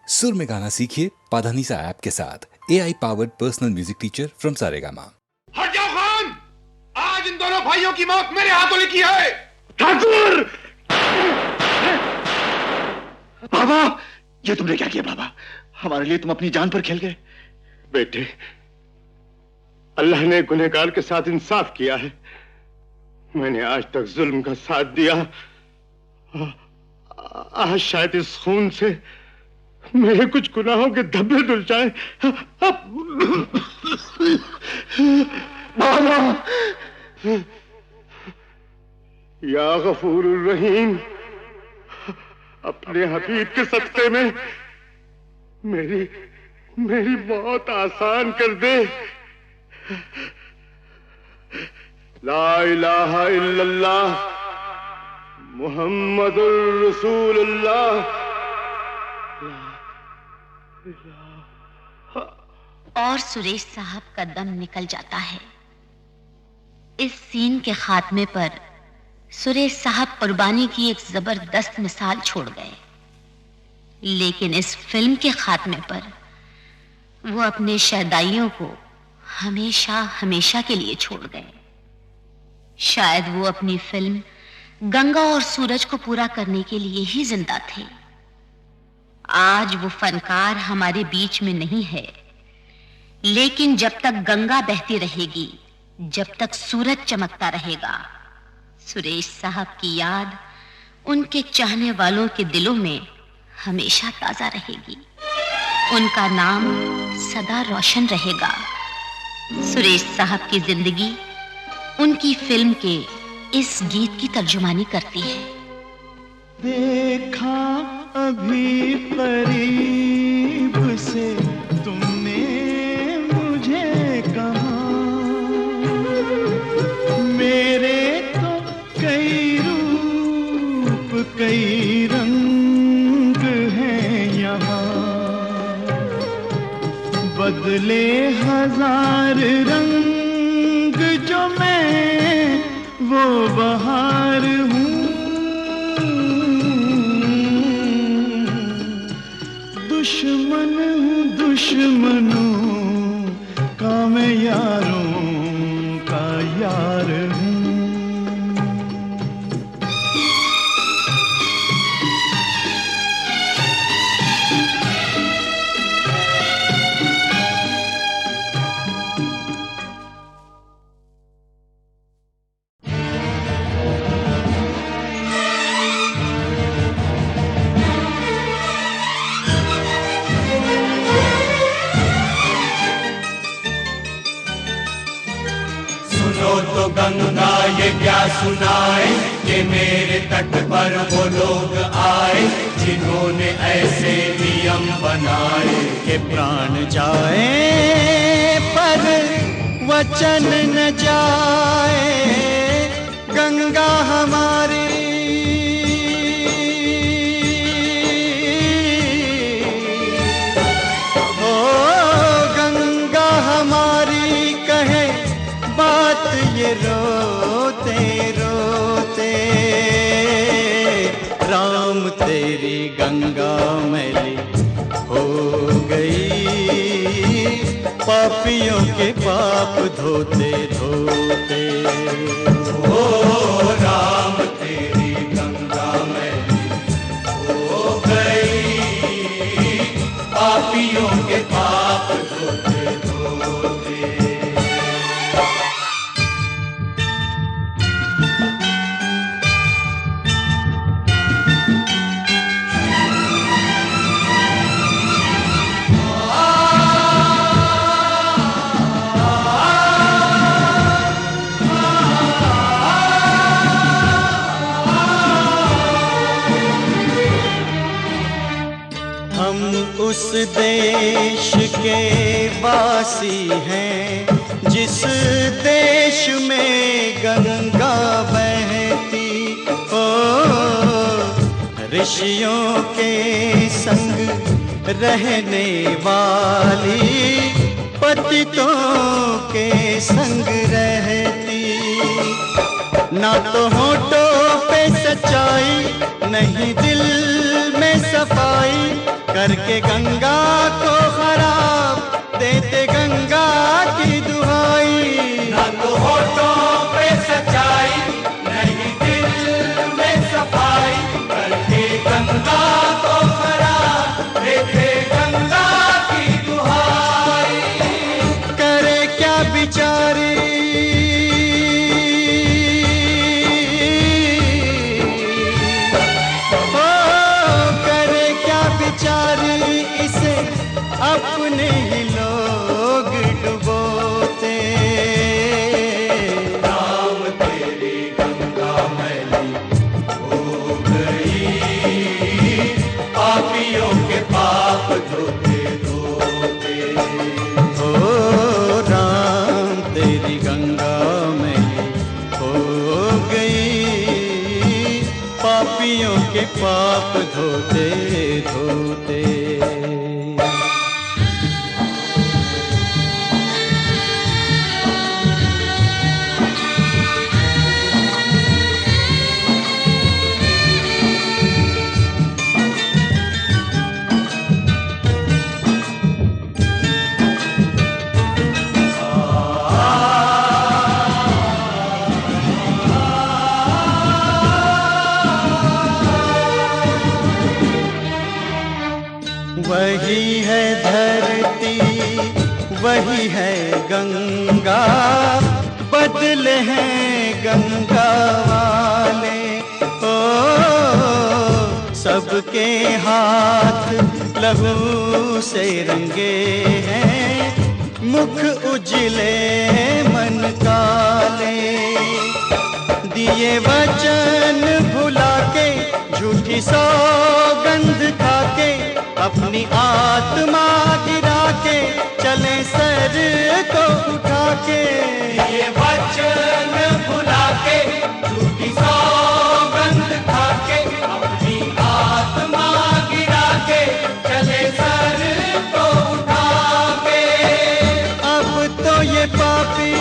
सुर में गाना सीखिए पाधानीसा ऐप के साथ। AI powered personal music teacher from Saregama. हट जाओ खान! आज इन दोनों भाइयों की मौत मेरे हाथों लिखी है। ठाकुर! बाबा, ये तुमने क्या किया बाबा? हमारे लिए तुम अपनी जान पर खेल गए। बेटे, अल्लाह ने गुनहगार के साथ इंसाफ किया है। मैंने आज तक जुल्म का साथ दिया। आज शायद इस खून से मेरे कुछ गुनाहों के धब्बे धुल जाए। बाबा, या गफूर रहीम, अपने हबीब के सदक़े में मेरी मौत आसान कर दे। ला इलाहा इल्लल्लाह मुहम्मदुर रसूलुल्लाह। और सुरेश साहब का दम निकल जाता है। इस सीन के खात्मे पर सुरेश साहब कुर्बानी की एक जबरदस्त मिसाल छोड़ गए, लेकिन इस फिल्म के खात्मे पर वो अपने शहदाइयों को हमेशा हमेशा के लिए छोड़ गए। शायद वो अपनी फिल्म गंगा और सूरज को पूरा करने के लिए ही जिंदा थे। आज वो फनकार हमारे बीच में नहीं है, लेकिन जब तक गंगा बहती रहेगी, जब तक सूरज चमकता रहेगा, सुरेश साहब की याद उनके चाहने वालों के दिलों में हमेशा ताजा रहेगी। उनका नाम सदा रोशन रहेगा। सुरेश साहब की जिंदगी उनकी फिल्म के इस गीत की तर्जुमानी करती है। देखा अभी करीब से तुमने मुझे कहा, मेरे तो कई रूप कई रंग हैं यहाँ, बदले हजार रंग जो मैं वो बहार हूँ। दुश्मन हूँ दुश्मनों का मैं यारों का यार हूँ। गंगा ये क्या सुनाए कि मेरे तट पर वो लोग आए जिन्होंने ऐसे नियम बनाए कि प्राण जाए पर वचन न जाए। गंगा हमारी ओ गंगा हमारी कहे बात ये रोते रोते। राम तेरी गंगा मैली हो गई, पापियों के पाप धोते धोते। ओ राम तेरी गंगा मैली हो गई, पापियों के पाप धोते धोते। उस देश के वासी हैं जिस देश में गंगा बहती हो। ऋषियों के संग रहने वाली, पतितों के संग रहती। ना तो होठों पे सच्चाई, नहीं दिल में में सफाई करके गंगा को खराब देते गंगा की दुहाई। ना तो होठों पे सच्चाई, नहीं दिल में सफाई, करके गंगा को खराब देते गंगा की दुहाई। करे क्या बिचारी बेचारी, इसे अपने ही लोग डुबोते। राम तेरी गंगा मैली हो गई, पापियों के पाप धोते धोते। ओ राम तेरी गंगा मैली हो गई, पापियों के पाप धोते धोते। वही है धरती, वही है गंगा, बदले हैं गंगा वाले। ओ सबके हाथ लहू से रंगे हैं, मुख उजले मन काले। दिए वचन भुला के, झूठी सौगंध खा के, अपनी आत्मा गिरा के, चले सर को उठा के। ये वचन भुला के, झूठी सौगंध खा के, अपनी आत्मा गिरा के, चले सर को उठा के। अब तो ये पापी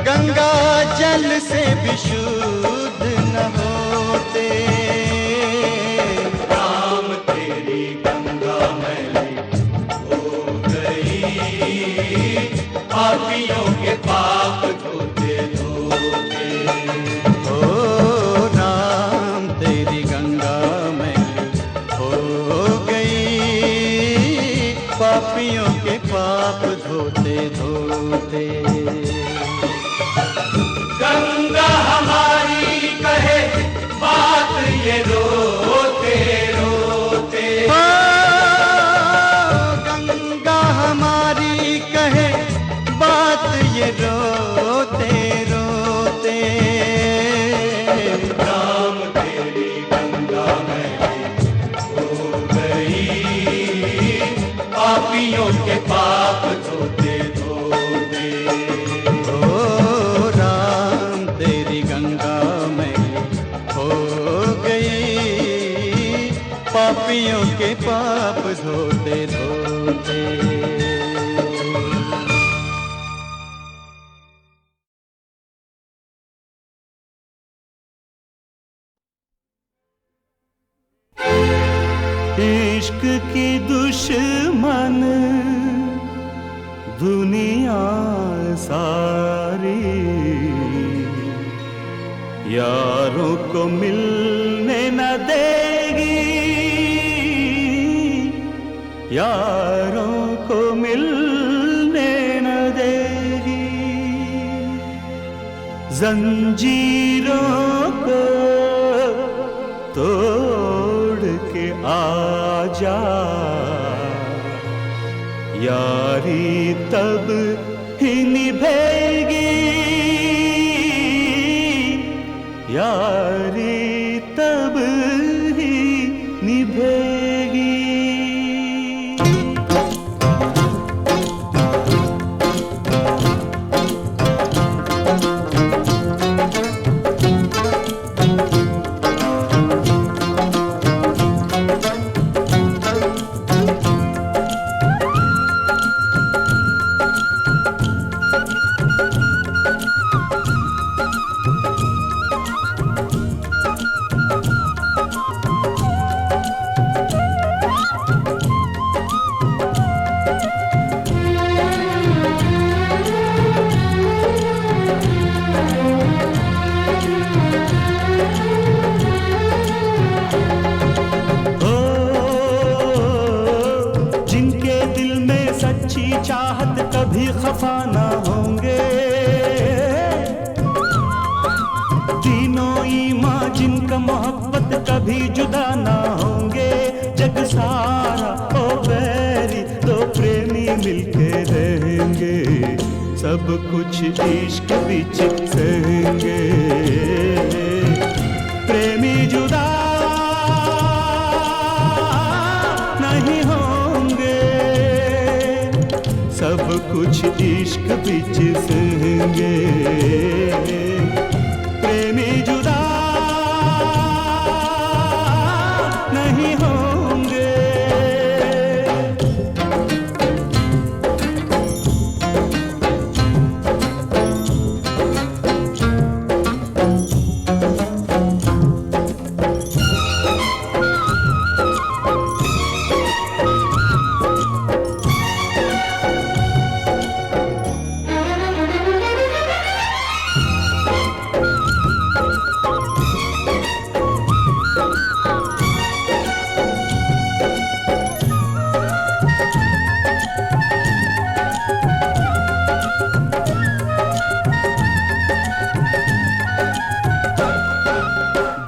गंगा जल से भी शुद्ध न होते। राम तेरी गंगा मैली हो गई, पापियों के पाप धोते धोते। ओ राम तेरी गंगा मैली हो गई, पापियों के पाप धोते धोते। गंगा हमारी कहे बात ये रोते रोते। गंगा हमारी कहे बात ये रोते रोते। राम तेरी गंगा मैली हो गई, पापियों के पाप धोते धोते। पापियों के पाप धोते धोते। इश्क की दुश्मन दुनिया सारी, यारों को मिलने न देगी, यारों को मिलने न देगी। जंजीरों को तोड़ के आजा, यारी तब ही निभेगी, यारी तब ही निभेगी। खफा ना होंगे। तीनों ईमां जिनका मोहब्बत कभी जुदा ना होंगे। जग सारा ओ बैरी दो प्रेमी मिलके रहेंगे। सब कुछ इश्क बीच सहेंगे। प्रेमी जुदा नहीं होंगे। सब कुछ इश्क बीच सहेंगे। प्रेमी जुदा नहीं होंगे।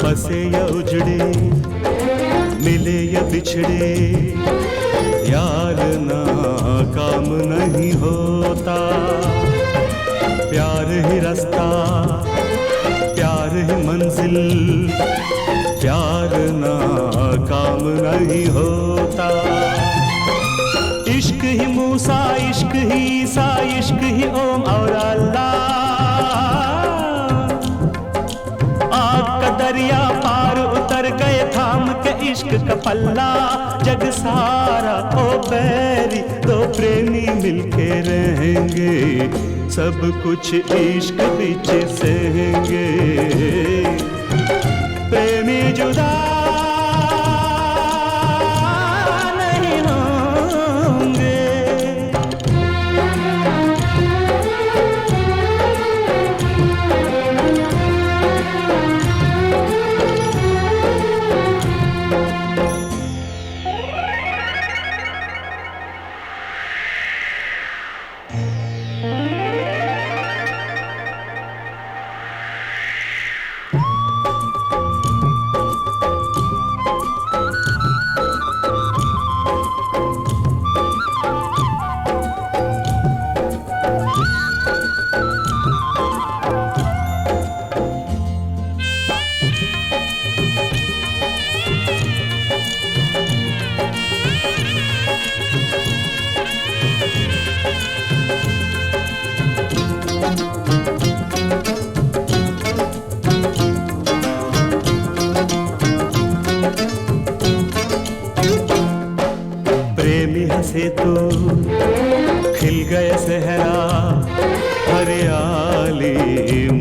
बसे या उजड़े, मिले या बिछड़े, यार ना काम नहीं होता। प्यार ही रास्ता, प्यार ही मंजिल, प्यार ना काम नहीं होता। इश्क ही मूसा, इश्क ही ईसा, इश्क ही ओम और अल्लाह। आग का दरिया पार उतर गए थाम के इश्क का पल्ला। जग सारा ओ बैरी दो प्रेमी मिलके रहेंगे। सब कुछ इश्क बीच सहेंगे। प्रेमी जुदा नहीं होंगे। प्रेमी हंसे तो खिल गए सहरा, हरियाली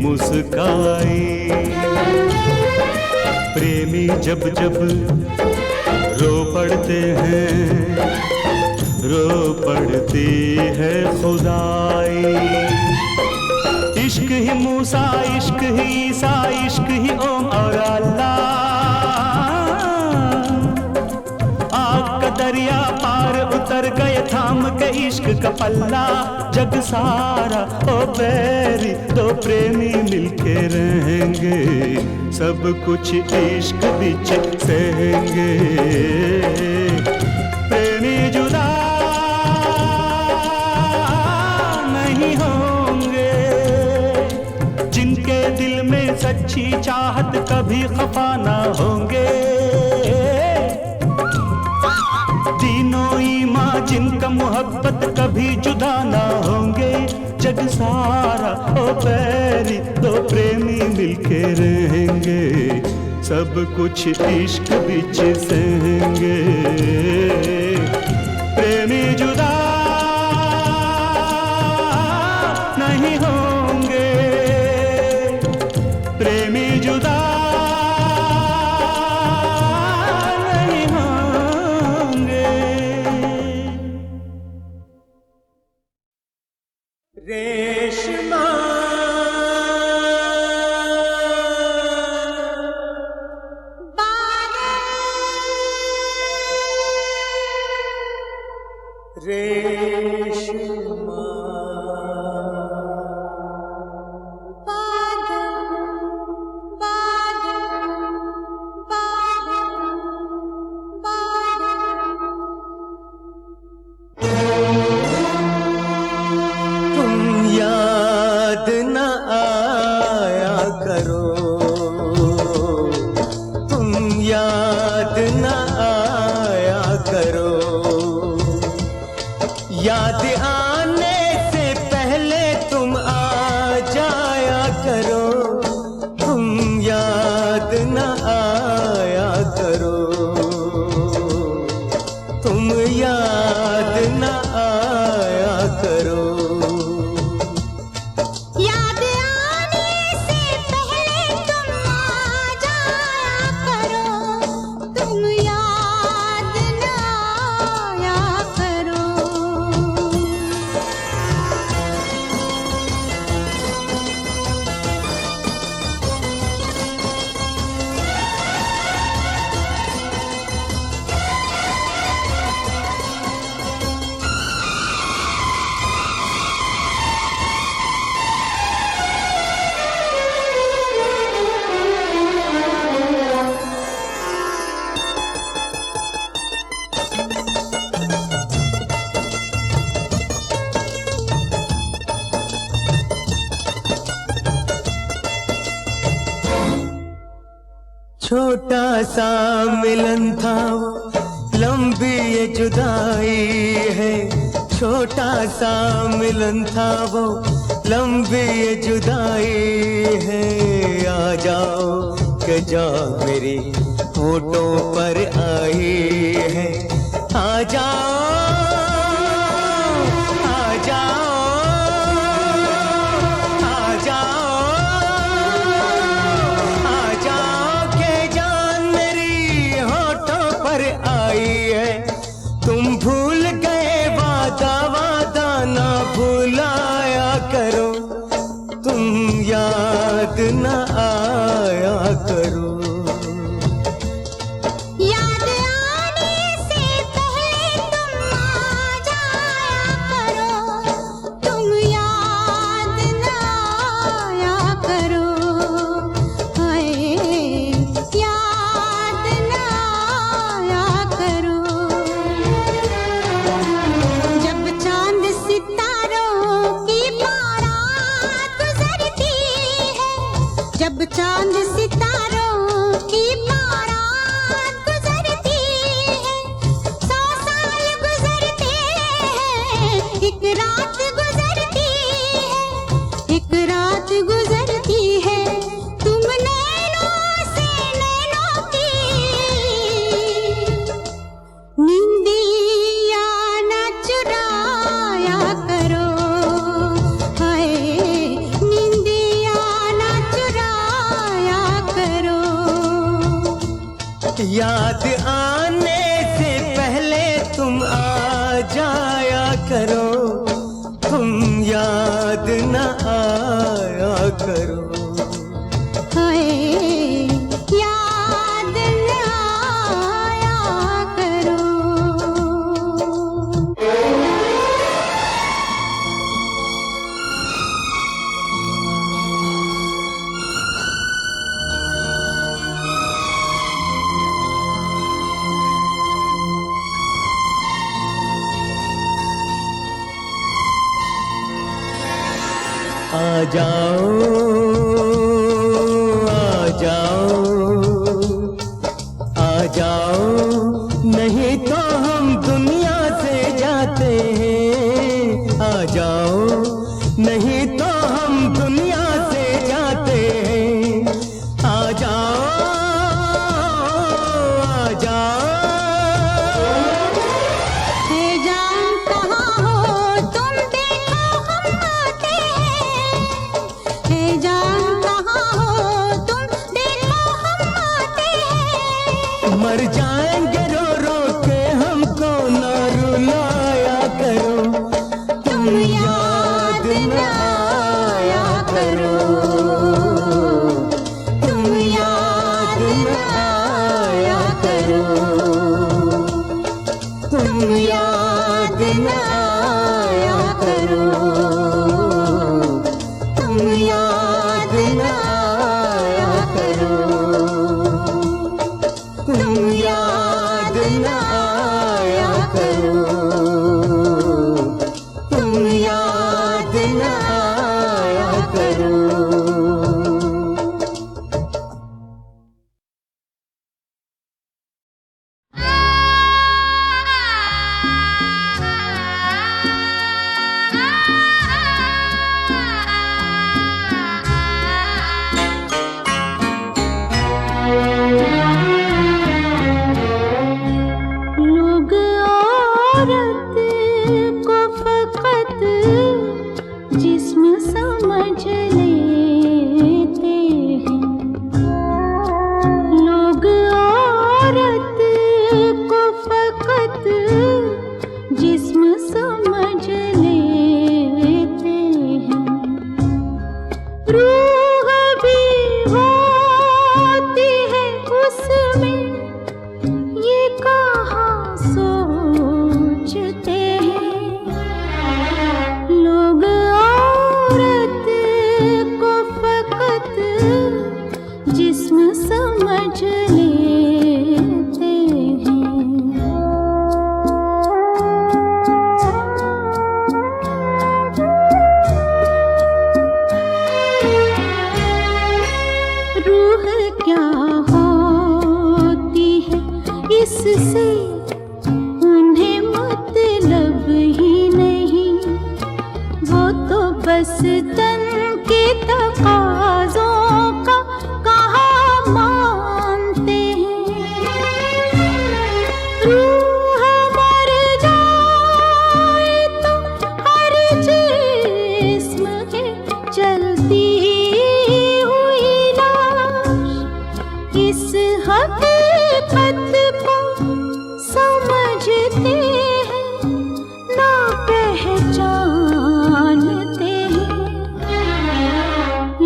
मुस्काई। प्रेमी जब जब रो पड़ते हैं, रो पड़ती है खुदाई। इश्क ही मूसा, इश्क ही ईसा, इश्क ही ओम और अल्लाह। आग का दरिया पार उतर गए थाम के इश्क का पल्ला। जग सारा ओ बैरी दो प्रेमी मिलके रहेंगे। सब कुछ इश्क बीच सहेंगे। प्रेमी जुदा नहीं होंगे। जिनके दिल में सच्ची चाहत कभी खफा ना होंगे। तीनों ईमां जिनका मोहब्बत कभी जुदा ना होंगे। जग सारा ओ बैरी दो प्रेमी मिलके रहेंगे। सब कुछ इश्क बीच सहेंगे। प्रेमी जुदा नहीं होंगे। प्रेमी जुदा नहीं होंगे। रेशमा रेशमा करो, तुम याद न आया करो, तुम याद न आया करो। याद आने से पहले तुम आ जाया करो, तुम याद न आया करो। छोटा सा मिलन था वो, लंबी ये जुदाई है। छोटा सा मिलन था वो, लंबी ये जुदाई है। आ जाओ के जाओ मेरी होठों पर आई है। आ जाओ, आ जाओ, आ जाओ, आ जाओ के जान मेरी होठों पर आई है। तुम भूल गए वादा, वादा ना भुलाया करो, तुम याद न आया करो। याद आने से पहले तुम आ जाया करो, तुम याद न आया करो। हाय, याद न आया करो। जब चांद सितारों की बारात गुजरती है, जब चांद सितारों की बारात गुजरती है, 100 साल गुजरते हैं, एक रात गुजरती है, एक रात गुजरती है। तुम नैनों से नैनों की निंदिया न चुराया करो। हाय, निंदिया न चुराया करो। याद आने से पहले तुम आ जाया करो, तुम याद न आया करो। हाय, याद न आया करो। आ जाओ, आ जाओ, आ जाओ, नहीं तो हम दुनिया से जाते हैं। आ जाओ, नहीं तो हम दुनिया से जाते हैं। आ जाओ, आ जाओ। है जान कहाँ हो तुम, देखो हम आते हैं। है जान कहाँ हो तुम, देखो हम आते हैं। मर जाएंगे रो रो के, हमको ना रुलाया करो, तुम याद न आया करो, तुम याद न आया करो, तुम याद न आया करो, तुम याद न आया करो, तुम याद न आया करो, तुम याद न आया करो। आ रूह भी होती है उसमें, ये कहाँ सोचते हैं लोग। औरत को फकत जिस्म समझ लेते हैं। रूह क्या होती है इससे उन्हें मतलब ही नहीं, वो तो बस तन के तकाज़ों का कहाँ मानते हैं। रूह मर जाए तो हर जिस्म है चलती हुई लाश, इस हकीकत को समझते हैं ना पहचानते हैं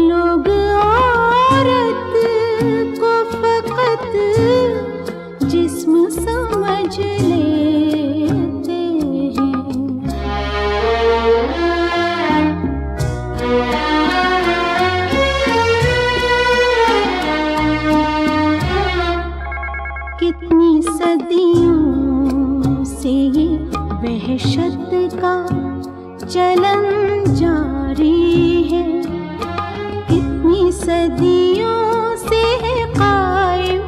लोग। औरत को फकत जिस्म समझ लेते कितनी सदियों से ये वहशत का चलन जारी है, कितनी सदियों से है कायम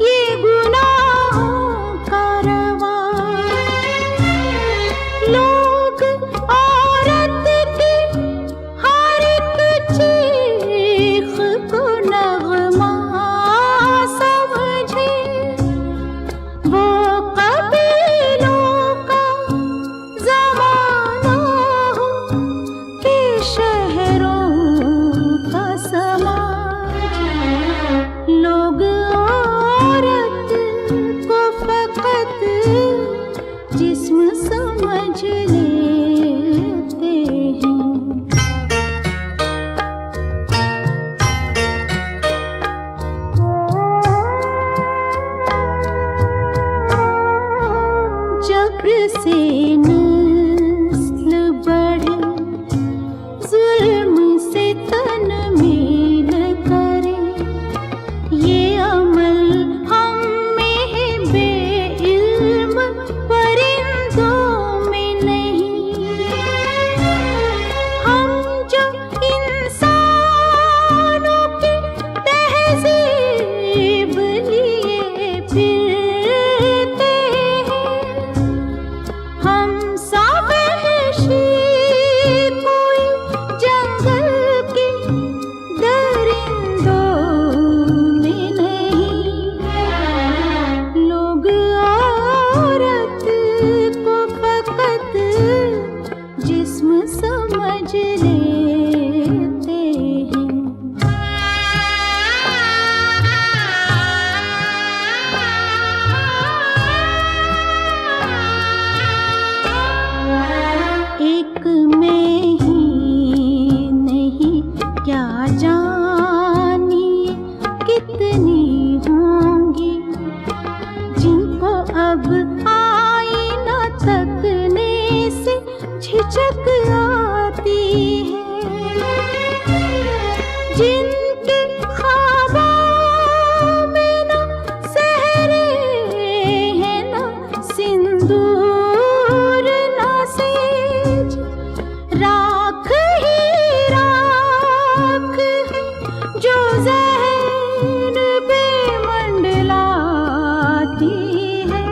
ये गुनाहों का रवाज। लोग औरत की हर एक चीख को नगमा समझे, वो कबीलों का ज़माना हो कि शहरों का समाज। लोग औरत को फकत जिस्म समझ लेते हैं। जब्र से नस्ल बढ़े, जुल्म से तन मेल करे, ये अमल हम में है बेइल्म परिंदों में नहीं। हम जो इंसानों की तहज़ीब लिए फिरते हैं, हम सब वहशी कोई जंगल के दरिंदों में नहीं। लोग औरत को फकत जिस्म समझ लेते हैं। एक में ही नहीं क्या जानिए कितनी होंगी, जिनको अब आईना तकने से झिझक आती है, जिनके ख्वाबों में ना सहरे हैं ना सिंदूर ना सेज, राख ही राख है जो ज़हन पे मंडलाती है।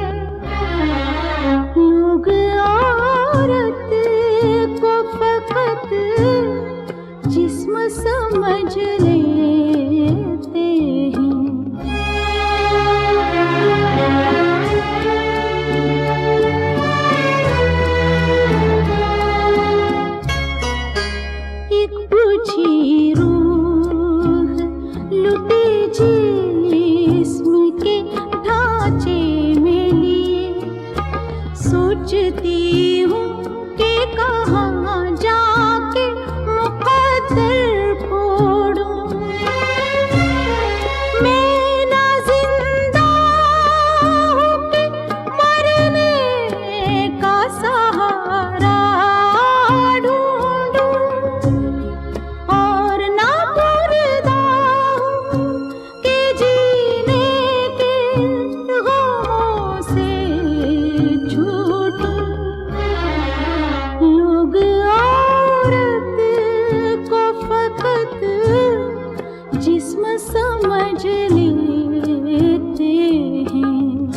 लोग औरत को फकत जिस्म समझ ले जिस्म समझ लेते हैं।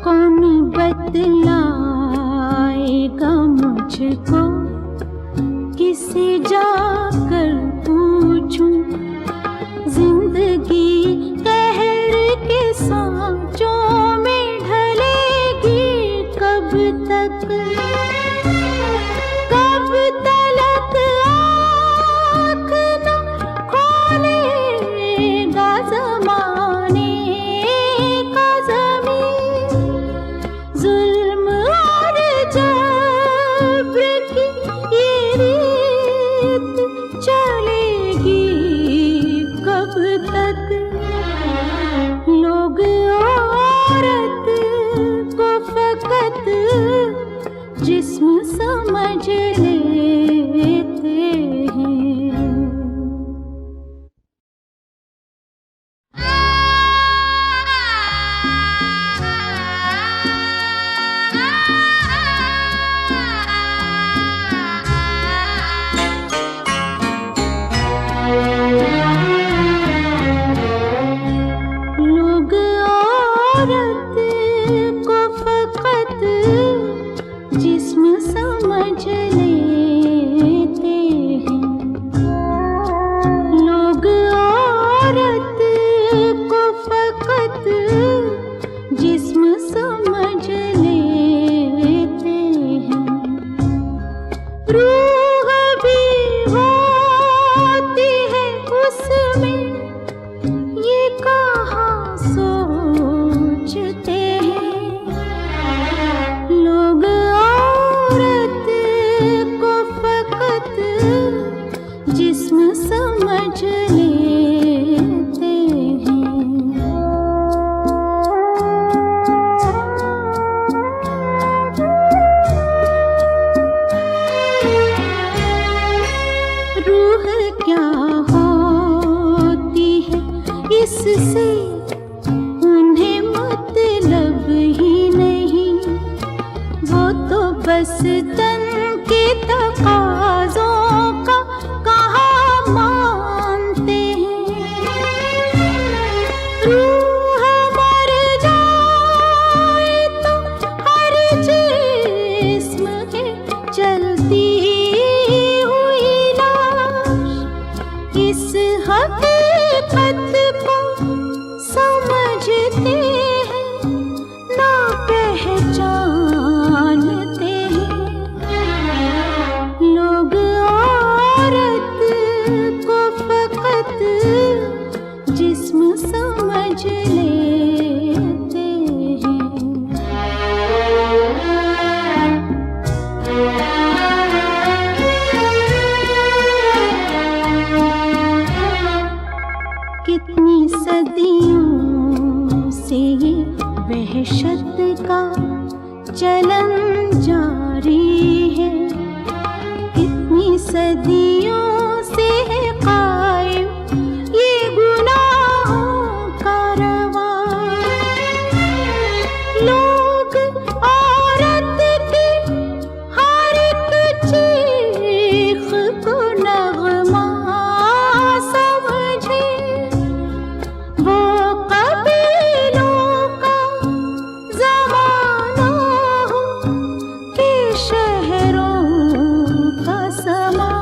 कौन बतलाएगा मुझको, किसे जाकर पूछूं, जिंदगी कहर के सांचों में ढलेगी कब तक, कब तलक आँख न खोलेगा ज़माने का ज़मीन। जुल्म और जबर की ये रीत चलेगी कब तक, लोग औरत को फकत जिस्म समझ लेते हैं। लोग औरत को फकत जिस्म समझ लेते हैं। लोग औरत को फकत जिस्म समझ लेते हैं। रूह भी होती है उसमें, ये कहाँ सोचते हैं। लोग औरत को फकत जिस्म समझ लेते हैं। रूह क्या होती है इससे उन्हें मतलब ही नहीं, वो तो बस तन के तकाज़ों का कहाँ मानते हैं। रूह मर जाए तो हर जिस्म है चलती हुई लाश, इस हकीकत को समझते हैं ना पहचानते हैं। लोग औरत को फकत जिस्म समझ लेते हैं। कितनी सदियों से ये वहशत का चलन जारी है, कितनी सदियों से है कायम ये गुनाहों का रवां। लोग औरत की हर एक चीख को नगमा समझे, वो कबीलों का ज़माना हो कि शहरों का समा।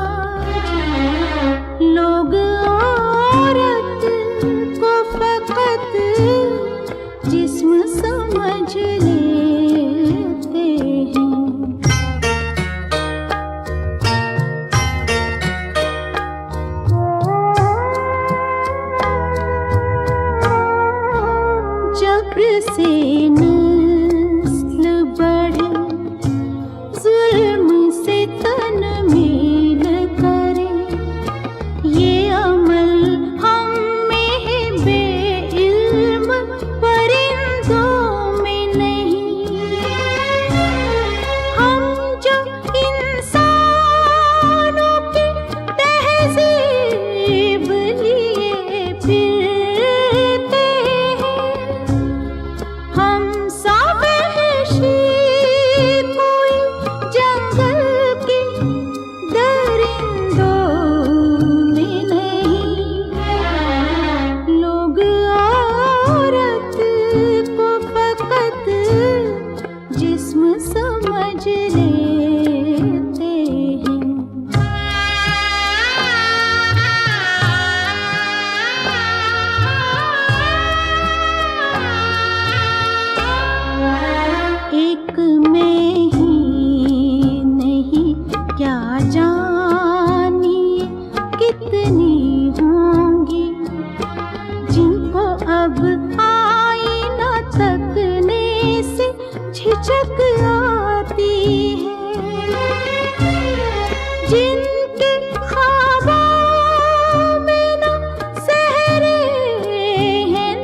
लचक आती है, जिनके ख्वाबों में न सहरे हैं न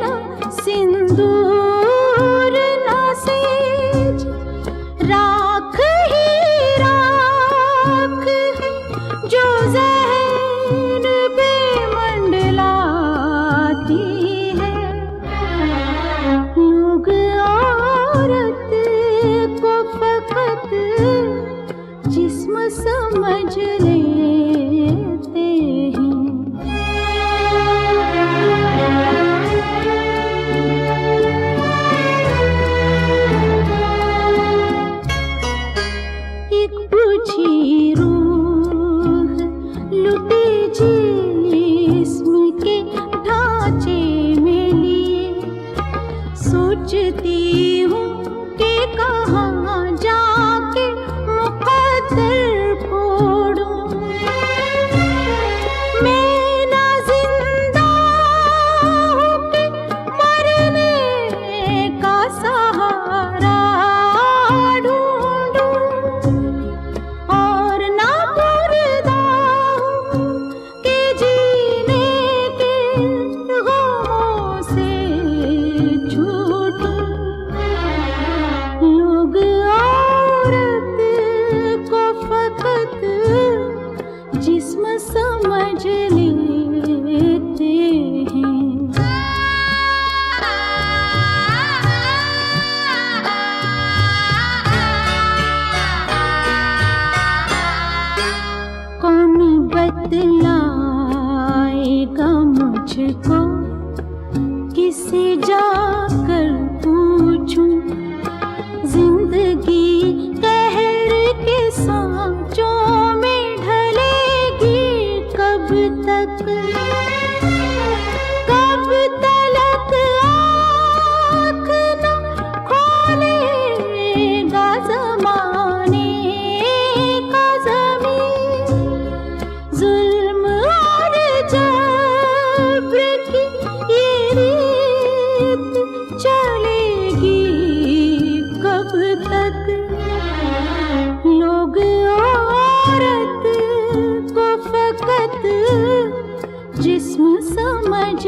सिंदूर न सेज, राख ही राख है जो ज़हन पे मंडलाती है। लोग औरत को फकत जिस्म समझ लेते हैं। एक बुझी रूह लुटे जिस्म के ढांचे में लिए, सोचती हूँ कि कहाँ जाके मुकद्दर फोड़ूं। मैं ना जिंदा हूँ कि मरने का सहारा ढूंढूं, और ना मुर्दा हूँ कि जीने के गमों से छूटूं। लोग औरत को फकत जिस्म समझ लेते हैं। कौन बतलाएगा मुझको, किसे जाकर पूछूं। जिंदगी कहर के सांचों में ढलेगी कब तक, कब तलक आँख न खोलेगा ज़माने का ज़मीन। जुल्म और जबर की ये रीत चलेगी कब तक। लोग औरत को फकत जिस्म समझ